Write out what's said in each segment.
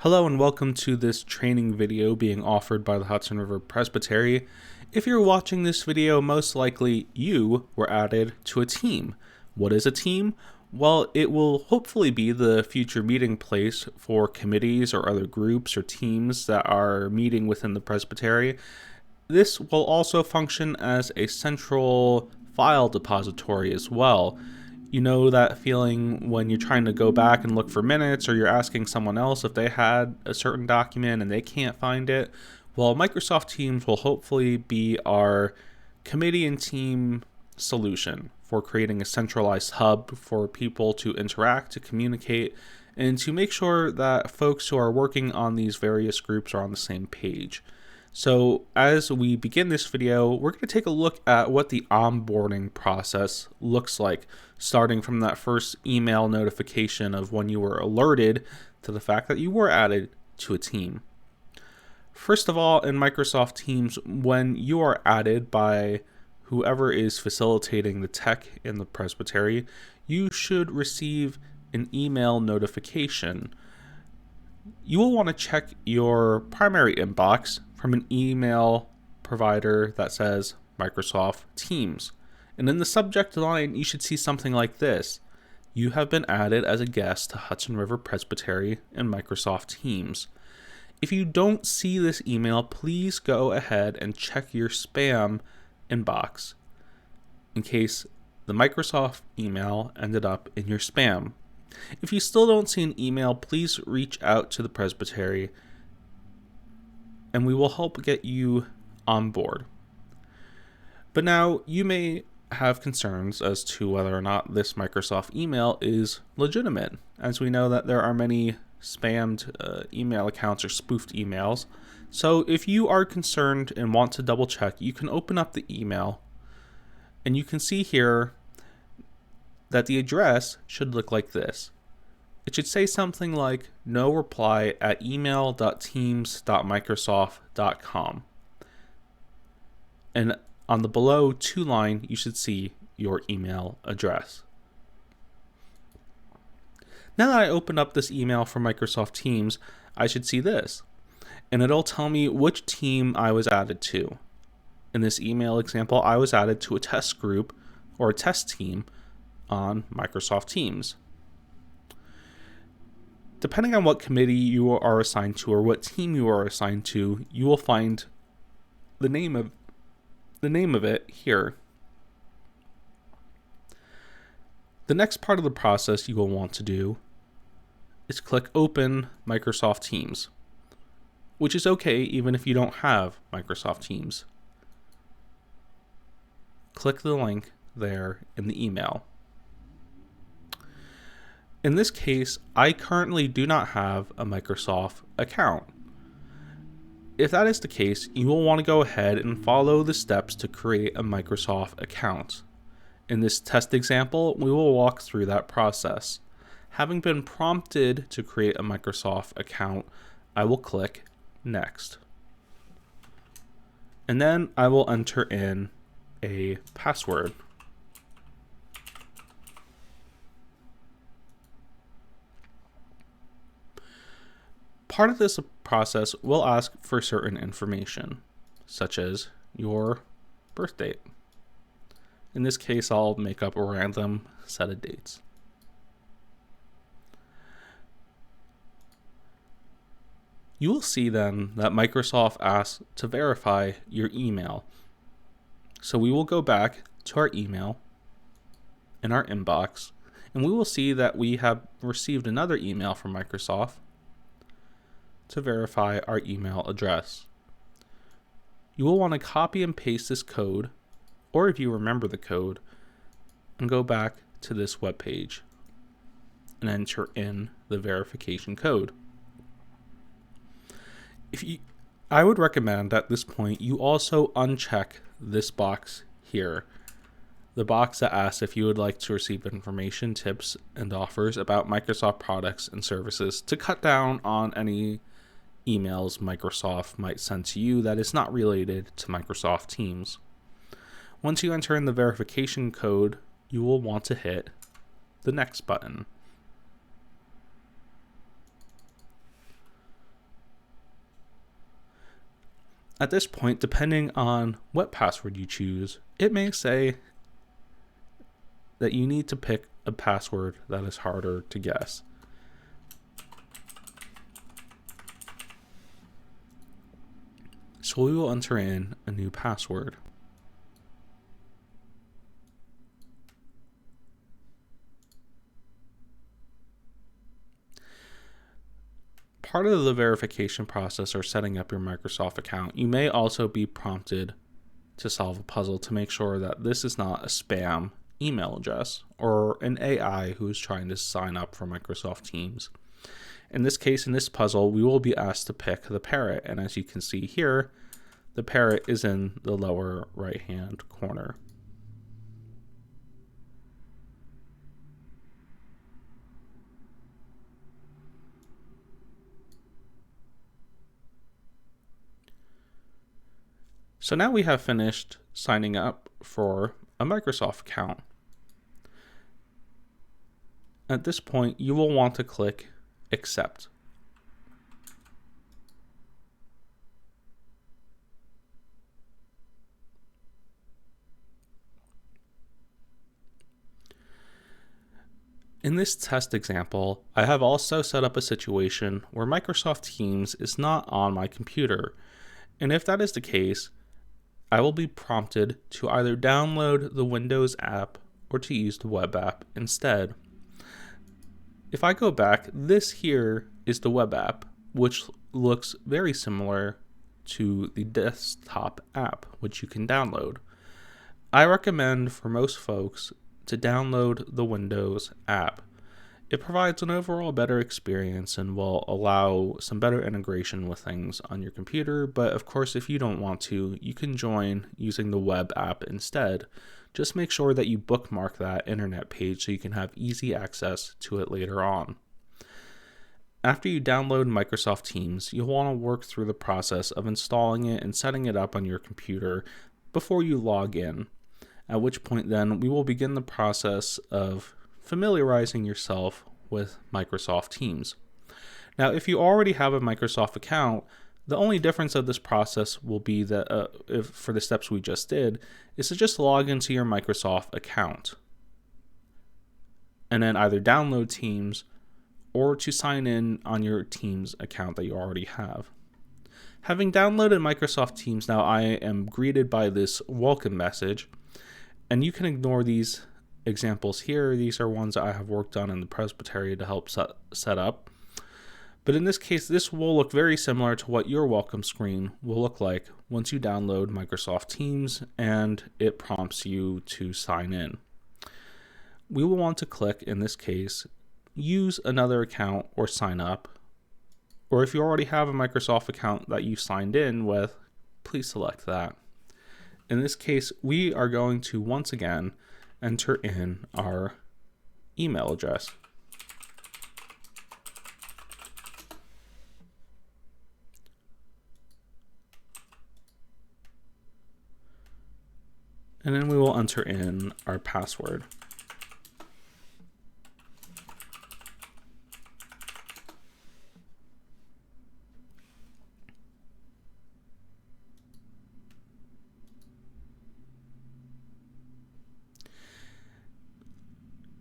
Hello and welcome to this training video being offered by the Hudson River Presbytery. If you're watching this video, most likely you were added to a team. What is a team? Well, it will hopefully be the future meeting place for committees or other groups or teams that are meeting within the Presbytery. This will also function as a central file depository as well. You know that feeling when you're trying to go back and look for minutes, or you're asking someone else if they had a certain document and they can't find it? Well, Microsoft Teams will hopefully be our committee and team solution for creating a centralized hub for people to interact, to communicate, and to make sure that folks who are working on these various groups are on the same page. So as we begin this video, we're going to take a look at what the onboarding process looks like, starting from that first email notification of when you were alerted to the fact that you were added to a team. First of all, in Microsoft Teams, when you are added by whoever is facilitating the tech in the Presbytery, you should receive an email notification. You will want to check your primary inbox from an email provider that says Microsoft Teams. And in the subject line, you should see something like this: you have been added as a guest to Hudson River Presbytery and Microsoft Teams. If you don't see this email, please go ahead and check your spam inbox in case the Microsoft email ended up in your spam. If you still don't see an email, please reach out to the Presbytery and we will help get you on board. But now you may have concerns as to whether or not this Microsoft email is legitimate, as we know that there are many spammed email accounts or spoofed emails. So if you are concerned and want to double check, you can open up the email and you can see here that the address should look like this. It should say something like no reply at email.teams.microsoft.com. And on the below to line, you should see your email address. Now that I open up this email from Microsoft Teams, I should see this. And it'll tell me which team I was added to. In this email example, I was added to a test group or a test team on Microsoft Teams. Depending on what committee you are assigned to or what team you are assigned to, you will find the name of it here. The next part of the process you will want to do is click Open Microsoft Teams, which is okay even if you don't have Microsoft Teams. Click the link there in the email. In this case, I currently do not have a Microsoft account. If that is the case, you will want to go ahead and follow the steps to create a Microsoft account. In this test example, we will walk through that process. Having been prompted to create a Microsoft account, I will click Next. And then I will enter in a password. Part of this process will ask for certain information, such as your birth date. In this case, I'll make up a random set of dates. You will see then that Microsoft asks to verify your email. So we will go back to our email in our inbox, and we will see that we have received another email from Microsoft to verify our email address. You will want to copy and paste this code, or if you remember the code, and go back to this web page and enter in the verification code. I would recommend at this point you also uncheck this box here, the box that asks if you would like to receive information, tips, and offers about Microsoft products and services, to cut down on any emails Microsoft might send to you that is not related to Microsoft Teams. Once you enter in the verification code, you will want to hit the Next button. At this point, depending on what password you choose, it may say that you need to pick a password that is harder to guess. So we will enter in a new password. Part of the verification process or setting up your Microsoft account, you may also be prompted to solve a puzzle to make sure that this is not a spam email address or an AI who is trying to sign up for Microsoft Teams. In this case, in this puzzle, we will be asked to pick the parrot, and as you can see here, the parrot is in the lower right-hand corner. So now we have finished signing up for a Microsoft account. At this point, you will want to click Accept. In this test example, I have also set up a situation where Microsoft Teams is not on my computer, and if that is the case, I will be prompted to either download the Windows app or to use the web app instead. If I go back, this here is the web app, which looks very similar to the desktop app, which you can download. I recommend for most folks to download the Windows app. It provides an overall better experience and will allow some better integration with things on your computer, but of course if you don't want to, you can join using the web app instead. Just make sure that you bookmark that internet page so you can have easy access to it later on. After you download Microsoft Teams, you'll want to work through the process of installing it and setting it up on your computer before you log in, at which point then we will begin the process of familiarizing yourself with Microsoft Teams. Now, if you already have a Microsoft account, the only difference of this process will be that if for the steps we just did, is to just log into your Microsoft account and then either download Teams or to sign in on your Teams account that you already have. Having downloaded Microsoft Teams, now I am greeted by this welcome message, and you can ignore these examples here. These are ones that I have worked on in the Presbytery to help set up. But in this case, this will look very similar to what your welcome screen will look like once you download Microsoft Teams and it prompts you to sign in. We will want to click, in this case, use another account or sign up. Or if you already have a Microsoft account that you signed in with, please select that. In this case, we are going to once again enter in our email address. And then we will enter in our password.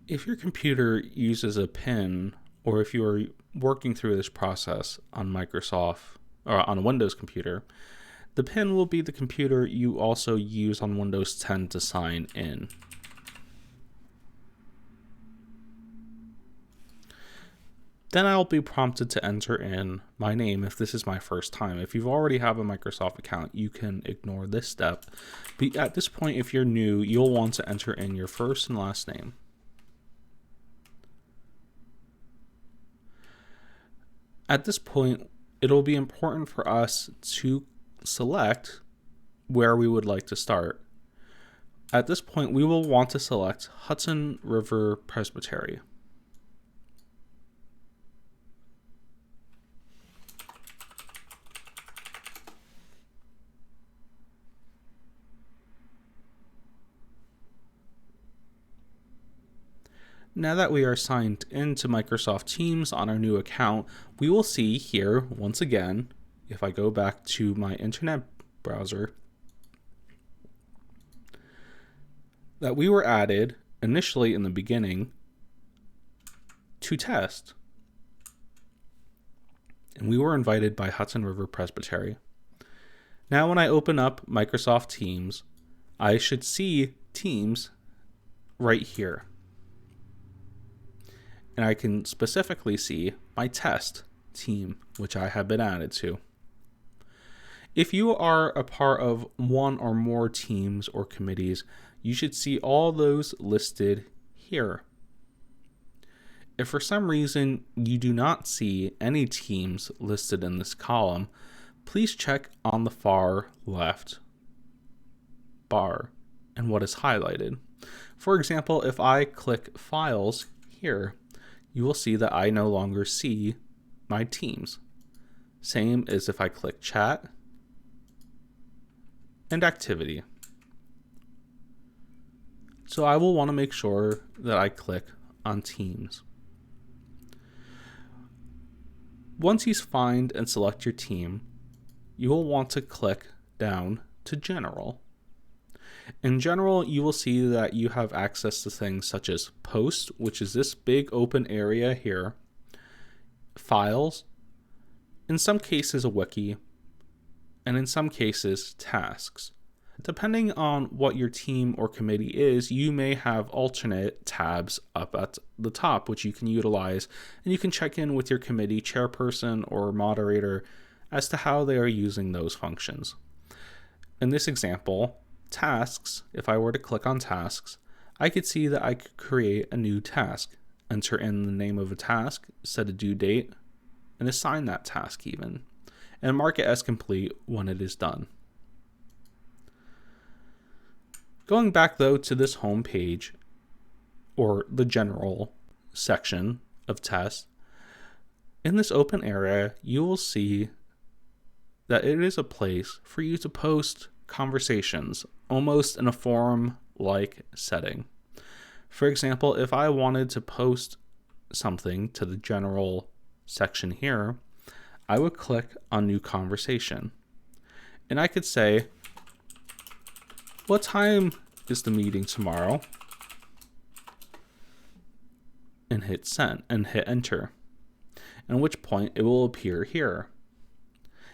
If your computer uses a PIN, or if you are working through this process on Microsoft or on a Windows computer, the PIN will be the computer you also use on Windows 10 to sign in. Then I'll be prompted to enter in my name if this is my first time. If you already have a Microsoft account, you can ignore this step. But at this point, if you're new, you'll want to enter in your first and last name. At this point, it'll be important for us to select where we would like to start. At this point, we will want to select Hudson River Presbytery. Now that we are signed into Microsoft Teams on our new account, we will see here, once again, if I go back to my internet browser that we were added initially in the beginning to test. And we were invited by Hudson River Presbytery. Now when I open up Microsoft Teams, I should see Teams right here. And I can specifically see my test team, which I have been added to. If you are a part of one or more teams or committees, you should see all those listed here. If for some reason you do not see any teams listed in this column, please check on the far left bar and what is highlighted. For example, if I click Files here, you will see that I no longer see my teams. Same as if I click Chat and Activity. So I will want to make sure that I click on Teams. Once you find and select your team, you will want to click down to General. In General, you will see that you have access to things such as Post, which is this big open area here, Files, in some cases a wiki, and in some cases tasks. Depending on what your team or committee is, you may have alternate tabs up at the top, which you can utilize, and you can check in with your committee chairperson or moderator as to how they are using those functions. In this example, tasks, if I were to click on tasks, I could see that I could create a new task, enter in the name of a task, set a due date, and assign that task even, and mark it as complete when it is done. Going back though to this home page, or the general section of tests, in this open area, you will see that it is a place for you to post conversations, almost in a forum-like setting. For example, if I wanted to post something to the general section here, I would click on New Conversation. And I could say, what time is the meeting tomorrow? And hit send and hit enter. At which point it will appear here.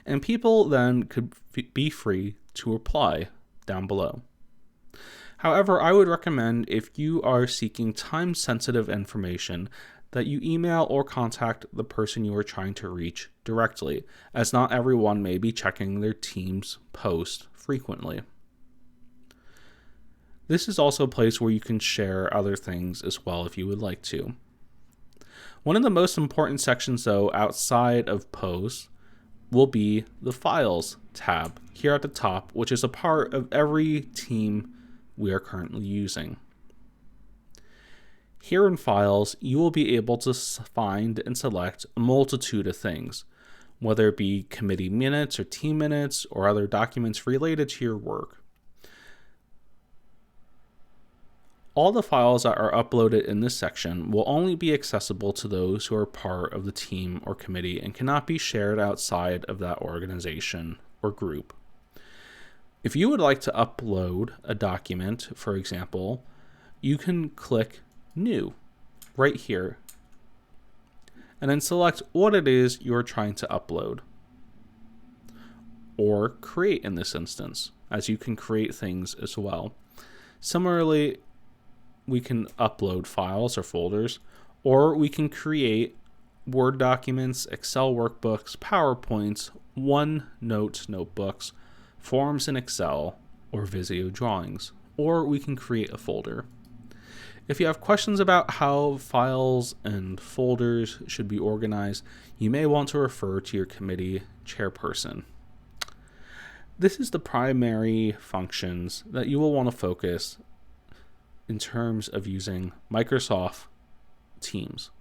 And people then could be free to reply down below. However, I would recommend, if you are seeking time-sensitive information, that you email or contact the person you are trying to reach directly, as not everyone may be checking their team's post frequently. This is also a place where you can share other things as well if you would like to. One of the most important sections, though, outside of posts, will be the Files tab here at the top, which is a part of every team we are currently using. Here in Files, you will be able to find and select a multitude of things, whether it be committee minutes or team minutes or other documents related to your work. All the files that are uploaded in this section will only be accessible to those who are part of the team or committee and cannot be shared outside of that organization or group. If you would like to upload a document, for example, you can click New right here and then select what it is you're trying to upload or create in this instance, as you can create things as well. Similarly, we can upload files or folders, or we can create Word documents, Excel workbooks, PowerPoints, OneNote notebooks, forms in Excel, or Visio drawings, or we can create a folder. If you have questions about how files and folders should be organized, you may want to refer to your committee chairperson. This is the primary functions that you will want to focus in terms of using Microsoft Teams.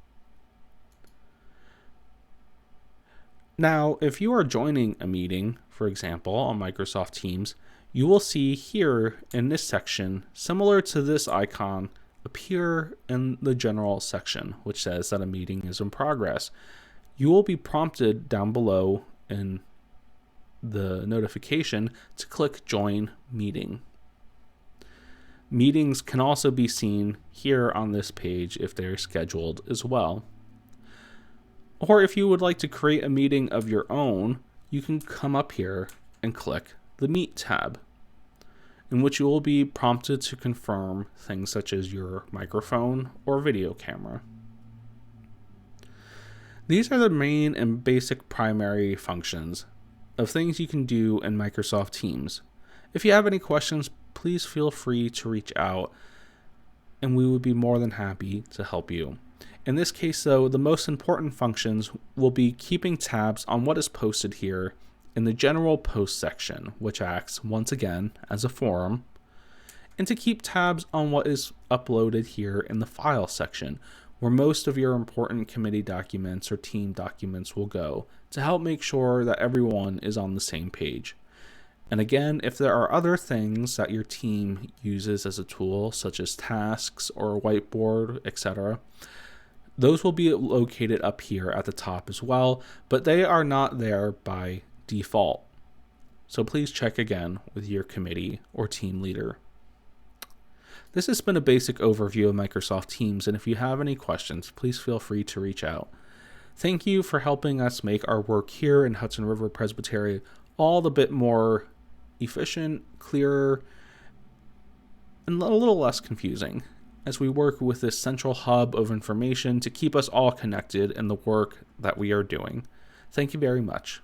Now, if you are joining a meeting, for example, on Microsoft Teams, you will see here in this section, similar to this icon, appear in the general section, which says that a meeting is in progress. You will be prompted down below in the notification to click Join Meeting. Meetings can also be seen here on this page if they're scheduled as well. Or if you would like to create a meeting of your own, you can come up here and click the Meet tab, in which you will be prompted to confirm things such as your microphone or video camera. These are the main and basic primary functions of things you can do in Microsoft Teams. If you have any questions, please feel free to reach out, and we would be more than happy to help you. In this case, though, the most important functions will be keeping tabs on what is posted here in the general post section, which acts once again as a forum, and to keep tabs on what is uploaded here in the file section, where most of your important committee documents or team documents will go, to help make sure that everyone is on the same page. And again, if there are other things that your team uses as a tool, such as tasks or a whiteboard, etc., those will be located up here at the top as well, but they are not there by default. So please check again with your committee or team leader. This has been a basic overview of Microsoft Teams, and if you have any questions, please feel free to reach out. Thank you for helping us make our work here in Hudson River Presbytery all the bit more efficient, clearer, and a little less confusing as we work with this central hub of information to keep us all connected in the work that we are doing. Thank you very much.